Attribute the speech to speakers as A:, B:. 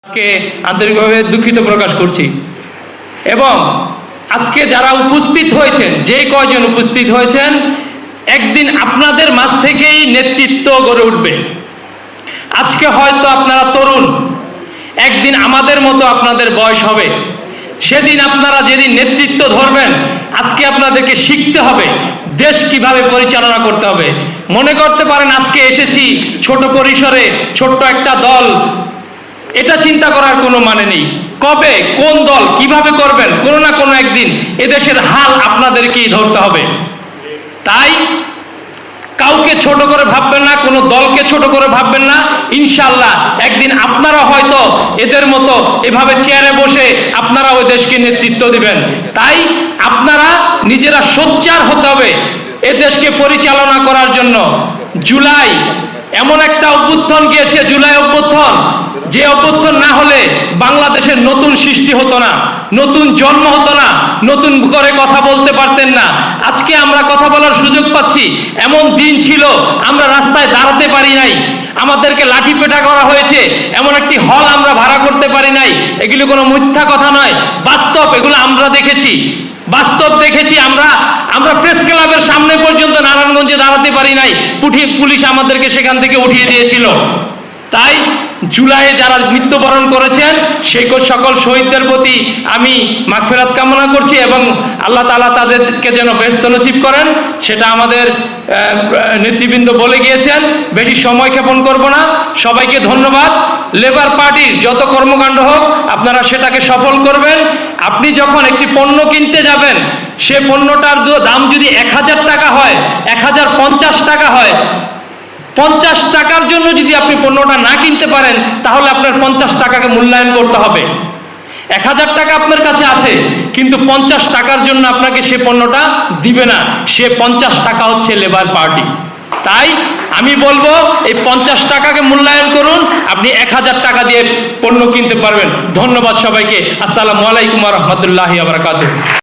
A: আজকে আন্তরিকভাবে দুঃখিত প্রকাশ করছি এবং আজকে যারা উপস্থিত হয়েছেন, যে কয়জন উপস্থিত হয়েছেন, একদিন আপনাদের মাঝ থেকেই নেতৃত্ব গড়ে উঠবে। আজকে হয়তো আপনারা তরুণ, একদিন আমাদের মতো আপনাদের বয়স হবে। সেদিন আপনারা যেদিন নেতৃত্ব ধরবেন, আজকে আপনাদেরকে শিখতে হবে দেশ কিভাবে পরিচালনা করতে হবে। মনে করতে পারেন আজকে এসেছি ছোট পরিসরে, ছোট্ট একটা দল, এটা চিন্তা করার কোনো মানে নেই। কবে কোন দল কিভাবে করবেন, কোনো না কোনো একদিন এদেশের হাল আপনাদেরকেই ধরতে হবে। তাই কাউকে ছোট করে ভাববেন না, কোনো দলকে ছোট করে ভাববেন না। ইনশাআল্লাহ একদিন আপনারা হয়তো এদের মতো এভাবে চেয়ারে বসে আপনারা ওই দেশকে নেতৃত্ব দিবেন। তাই আপনারা নিজেরা সোচ্চার হতে হবে এ দেশকে পরিচালনা করার জন্য। জুলাই এমন একটা অভ্যুত্থান গিয়েছে, জুলাই অভ্যুত্থান, যে অভ্যুত্থান না হলে বাংলাদেশের নতুন সৃষ্টি হতো না, নতুন জন্ম হতো না, নতুন করে কথা বলতে পারতেন না। আজকে আমরা কথা বলার সুযোগ পাচ্ছি। এমন দিন ছিল আমরা রাস্তায় দাঁড়াতে পারি নাই, আমাদেরকে লাঠি পেটা করা হয়েছে, এমন একটি হল আমরা ভাড়া করতে পারি নাই। এগুলো কোনো মিথ্যা কথা নয়, বাস্তব, এগুলো আমরা দেখেছি, বাস্তব দেখেছি। আমরা প্রেস ক্লাবের সামনে পর্যন্ত নারায়ণগঞ্জে দাঁড়াতে পারি নাই, পুলিশ আমাদেরকে সেখান থেকে উঠিয়ে দিয়েছিল। তাই জুলাইয়ে যারা মৃত্যুবরণ করেছেন সেই সকল শহীদদের প্রতি আমি মাগফিরাত কামনা করছি এবং আল্লাহ তাআলা তাদেরকে যেন বেহেশত নসিব করেন, সেটা আমাদের নেতৃবৃন্দ বলে গিয়েছেন। বেশি সময় ক্ষেপণ করব না। সবাইকে ধন্যবাদ। লেবার পার্টির যত কর্মকাণ্ড হোক আপনারা সেটাকে সফল করবেন। আপনি যখন একটি পণ্য কিনতে যাবেন, সে পণ্যটার দাম যদি 1000 টাকা হয়, 1050 টাকা হয়, 50 টাকার জন্য যদি আপনি পণ্যটা না কিনতে পারেন, তাহলে আপনার 50 টাকাকে মূল্যায়ন করতে হবে। 1000 টাকা আপনার কাছে আছে, কিন্তু 50 টাকার জন্য আপনাকে সে পণ্যটা দিবে না। সে 50 টাকা হচ্ছে লেবার পার্টি। তাই আমি বলবো এই 50 টাকাকে মূল্যায়ন করুন, আপনি 1000 টাকা দিয়ে পণ্য কিনতে পারবেন। ধন্যবাদ সবাইকে। আসসালামু আলাইকুম ওয়া রাহমাতুল্লাহি ওয়া বারাকাতুহু।